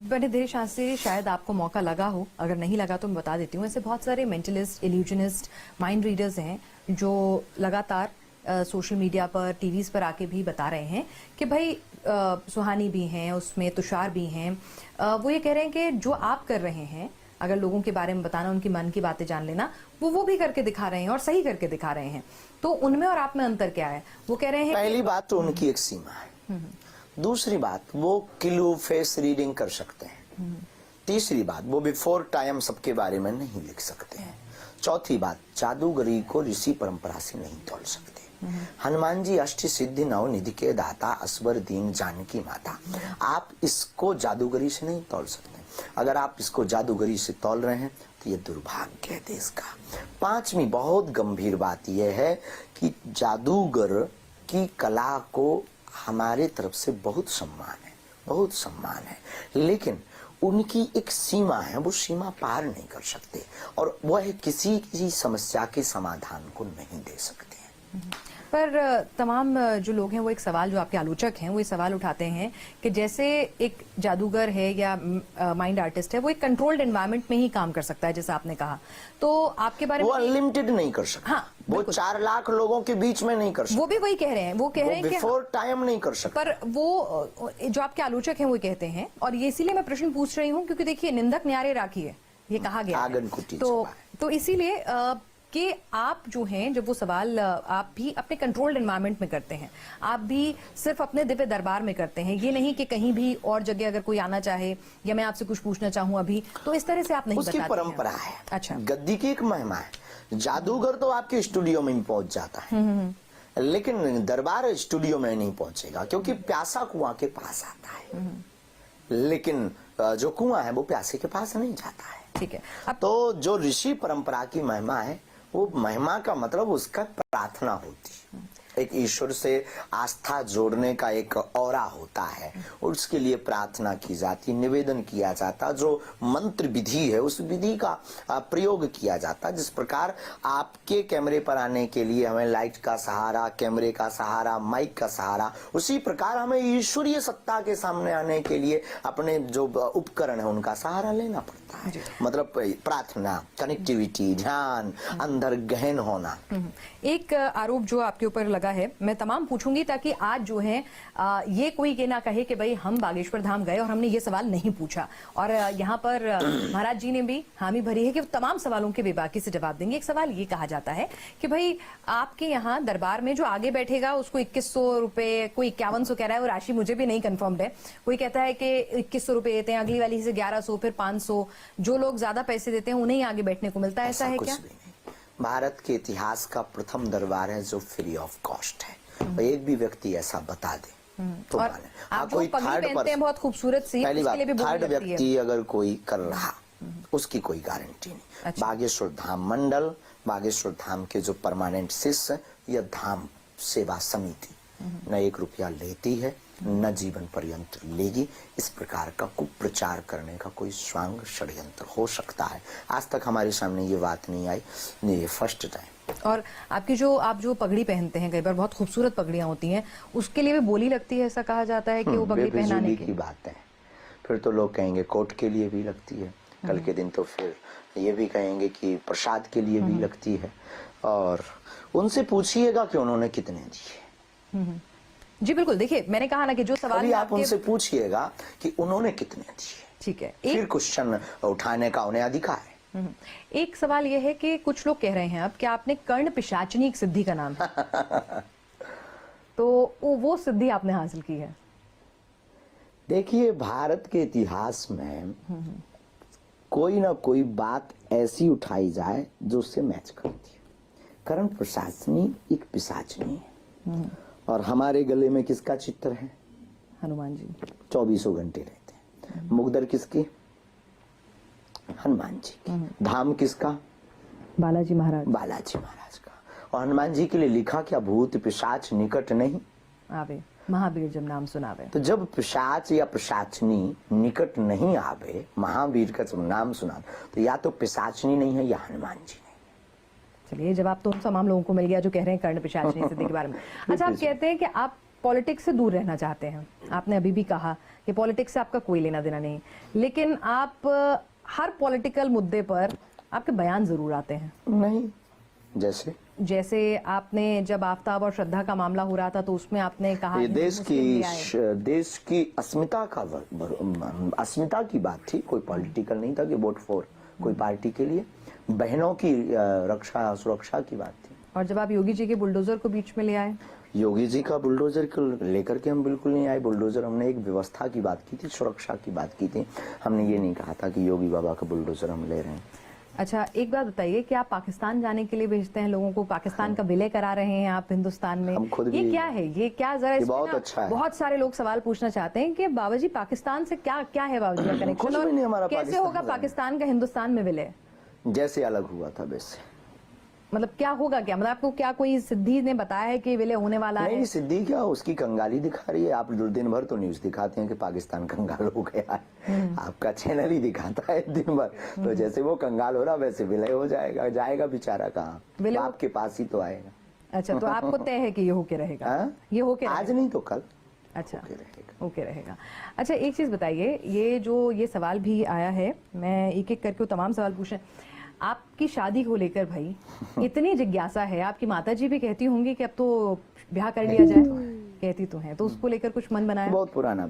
पंडित धीरेश शास्त्री, शायद आपको मौका लगा हो, अगर नहीं लगा तो मैं बता देती हूँ। ऐसे बहुत सारे मेंटलिस्ट, इल्यूजनिस्ट, माइंड रीडर्स हैं जो लगातार सोशल मीडिया पर, टीवीज पर आके भी बता रहे हैं कि भाई सुहानी भी हैं, उसमें तुषार भी हैं। वो ये कह रहे हैं कि जो आप कर रहे हैं, अगर लोगों के बारे में बताना, उनकी मन की बातें जान लेना, वो भी करके दिखा रहे हैं और सही करके दिखा रहे हैं। तो उनमें और आप में अंतर क्या है? वो कह रहे हैं पहली बात तो उनकी एक सीमा है। दूसरी बात, वो किलो फेस रीडिंग कर सकते हैं। तीसरी बात, वो बिफोर टाइम सबके बारे में नहीं लिख सकते हैं। चौथी बात, जादूगरी को ऋषि परंपरा से नहीं तोड़ सकते। हनुमान जी अष्ट सिद्धि नव निधि के दाता, असवर दीन जानकी माता। आप इसको जादूगरी से नहीं तोड़ सकते। अगर आप इसको जादूगरी से तोल रहे हैं तो ये दुर्भाग्य है देश का। पांचवी बहुत गंभीर बात यह है कि जादूगर की कला को हमारे तरफ से बहुत सम्मान है, बहुत सम्मान है, लेकिन उनकी एक सीमा है, वो सीमा पार नहीं कर सकते और वह किसी समस्या के समाधान को नहीं दे सकते। पर तमाम जो लोग हैं वो एक सवाल, जो आपके आलोचक हैं वो ये सवाल उठाते हैं कि जैसे एक जादूगर है या माइंड आर्टिस्ट है, वो एक कंट्रोल्ड एनवायरनमेंट में ही काम कर सकता है, जैसा आपने कहा। तो आपके बारे में वो अनलिमिटेड नहीं कर सकता। हाँ, वो 4 लाख लोगों के बीच में नहीं कर सकता। वो भी वही कह रहे हैं, वो कह रहे हैं कि बिफोर टाइम नहीं कर सकता। पर वो जो आपके आलोचक हैं वो कहते हैं, और ये इसीलिए मैं प्रश्न पूछ रही हूँ क्योंकि देखिए, निंदक न्यारे राखी है, ये कहा गया है। तो इसीलिए कि आप जो हैं, जब वो सवाल आप भी अपने कंट्रोल्ड एनवायरनमेंट में करते हैं, आप भी सिर्फ अपने दिव्य दरबार में करते हैं, ये नहीं कि कहीं भी और जगह अगर कोई आना चाहे या मैं आपसे कुछ पूछना चाहूँ अभी, तो इस तरह से आप नहीं बताते हैं। उसकी परंपरा है। अच्छा, गद्दी की एक महिमा है। जादूगर तो आपके स्टूडियो में पहुंच जाता है, लेकिन दरबार स्टूडियो में नहीं पहुंचेगा, क्योंकि प्यासा कुआं के पास आता है, लेकिन जो कुआं है वो प्यासे के पास नहीं जाता है। ठीक है। तो जो ऋषि परंपरा की महिमा है, वो महिमा का मतलब उसका प्रार्थना होती है, एक ईश्वर से आस्था जोड़ने का एक औरा होता है, उसके लिए प्रार्थना की जाती, निवेदन किया जाता, जो मंत्र विधि है उस विधि का प्रयोग किया जाता। जिस प्रकार आपके कैमरे पर आने के लिए हमें लाइट का सहारा, कैमरे का सहारा, माइक का सहारा, उसी प्रकार हमें ईश्वरीय सत्ता के सामने आने के लिए अपने जो उपकरण है उनका सहारा लेना पड़ता है। मतलब प्रार्थना, कनेक्टिविटी, ध्यान, अंदर गहन होना। एक आरोप जो आपके ऊपर लगा है, मैं तमाम पूछूंगी ताकि आज जो है ये कोई ये ना कहे कि भाई हम बागेश्वर धाम गए और हमने ये सवाल नहीं पूछा। और यहाँ पर महाराज जी ने भी हामी भरी है कि वो तमाम सवालों के बेबाकी से जवाब देंगे। एक सवाल ये कहा जाता है कि भाई आपके यहाँ दरबार में जो आगे बैठेगा उसको 2100 रुपए, कोई 5100 कह रहा है, वो राशि मुझे भी नहीं कन्फर्म्ड है। कोई कहता है कि 2100 रुपए देते हैं, अगली वाली से 1100, फिर 500। जो लोग ज्यादा पैसे देते हैं उन्हें आगे बैठने को मिलता है, ऐसा है क्या? भारत के इतिहास का प्रथम दरबार है जो फ्री ऑफ कॉस्ट है, और एक भी व्यक्ति ऐसा बता दे तो माने। आप कोई थर्ड पर्सन, बहुत खूबसूरत सी, पहली बात, थर्ड व्यक्ति है। अगर कोई कर रहा उसकी कोई गारंटी नहीं। अच्छा। बागेश्वर धाम मंडल, बागेश्वर धाम के जो परमानेंट शिष्य या धाम सेवा समिति न 1 रुपया लेती है, न जीवन पर्यंत लेगी। इस प्रकार का कुप्रचार करने का कोई स्वांग षड्यंत्र हो सकता है। आज तक हमारे सामने ये बात नहीं आई, ये फर्स्ट टाइम। और आपकी आप जो पगड़ी पहनते हैं, कई बार बहुत खूबसूरत पगड़ियां होती हैं, उसके लिए भी बोली लगती है, ऐसा कहा जाता है कि वो पगड़ी पहनाने की बात है। फिर तो लोग कहेंगे कोर्ट के लिए भी लगती है, कल के दिन तो फिर ये भी कहेंगे कि प्रसाद के लिए भी लगती है। और उनसे पूछिएगा कि उन्होंने कितने दिए। जी बिल्कुल। देखिए, मैंने कहा ना कि जो सवाल आप उनसे पूछिएगा कि उन्होंने कितने दिए। ठीक है, फिर क्वेश्चन उठाने का उन्हें अधिकार है। एक सवाल यह है कि कुछ लोग कह रहे हैं अब कि आपने कर्ण पिशाचिनी एक सिद्धि का नाम है तो वो सिद्धि आपने हासिल की है। देखिए, भारत के इतिहास में कोई ना कोई बात ऐसी उठाई जाए जो उससे मैच करती है। कर्ण पिशाचिनी एक पिशाचिनी है, और हमारे गले में किसका चित्र है? हनुमान जी। 24 घंटे रहते हैं। मुगदर किसकी? हनुमान जी की। धाम किसका? बालाजी महाराज। बालाजी महाराज का। और हनुमान जी के लिए लिखा क्या? भूत पिशाच निकट नहीं आवे, महावीर जब नाम सुनावे। तो जब पिशाच या पिशाचनी निकट नहीं आवे, महावीर का जब नाम सुना, तो या तो पिशाचनी नहीं है या हनुमान जी। चलिए, जवाब तो उन तमाम लोगों को मिल गया जो कह रहे हैं कर्ण पिशाचिनी सिद्धि के बारे में। अच्छा, आप कहते हैं कि आप पॉलिटिक्स से दूर रहना चाहते हैं। आपने अभी भी कहा कि पॉलिटिक्स से आपका कोई लेना देना नहीं, लेकिन आप हर पॉलिटिकल मुद्दे पर आपके बयान जरूर आते हैं। नहीं, जैसे आपने जब आफ्ताब और श्रद्धा का मामला हो रहा था तो उसमें आपने कहा ये कि देश मुस्लिम भी आए। देश की अस्मिता की बात थी, कोई पॉलिटिकल नहीं था कि वोट फॉर कोई पार्टी के लिए। बहनों की रक्षा सुरक्षा की बात थी। और जब आप योगी जी के बुलडोजर को बीच में ले आए, योगी जी का बुलडोजर को लेकर के हम बिल्कुल नहीं आए। बुलडोजर हमने एक व्यवस्था की बात की थी, सुरक्षा की बात की थी। हमने ये नहीं कहा था कि योगी बाबा का बुलडोजर हम ले रहे हैं। अच्छा, एक बात बताइए कि आप पाकिस्तान जाने के लिए भेजते हैं लोगों को, पाकिस्तान का विलय करा रहे हैं आप हिंदुस्तान में, हम खुद ये भी- क्या है? ये क्या जरा ये इसमें बहुत ना अच्छा है। बहुत सारे लोग सवाल पूछना चाहते हैं कि बाबा जी पाकिस्तान से क्या क्या है बाबा जी का कनेक्शन, कुछ भी नहीं हमारा और कैसे पाकिस्तान होगा से। पाकिस्तान का हिंदुस्तान में विलय? जैसे अलग हुआ था वैसे। मतलब क्या होगा, क्या मतलब आपको क्या कोई सिद्धि ने बताया है कि विलय होने वाला है? नहीं, सिद्धि क्या, उसकी कंगाली दिखा रही है। आप दिन भर तो न्यूज दिखाते हैं कि पाकिस्तान कंगाल हो गया है, आपका चैनल ही दिखाता है दिन भर। तो जैसे वो कंगाल हो रहा वैसे विलय हो जाएगा। जाएगा बेचारा कहाँ, विलय- आपके पास ही तो आएगा। अच्छा, तो आपको तय है कि ये होके रहेगा? हाँ? ये होके आज रहेगा? नहीं तो कल अच्छा, होके रहेगा। ओके रहेगा। अच्छा, एक चीज बताइए, ये सवाल भी आया है, मैं एक एक करके वो तमाम सवाल पूछे। आपकी शादी को लेकर भाई इतनी जिज्ञासा है, आपकी माताजी भी कहती होंगी कि अब तो ब्याह कर लिया जाए, कहती तो हैं, तो उसको लेकर कुछ मन बनाया? बहुत पुराना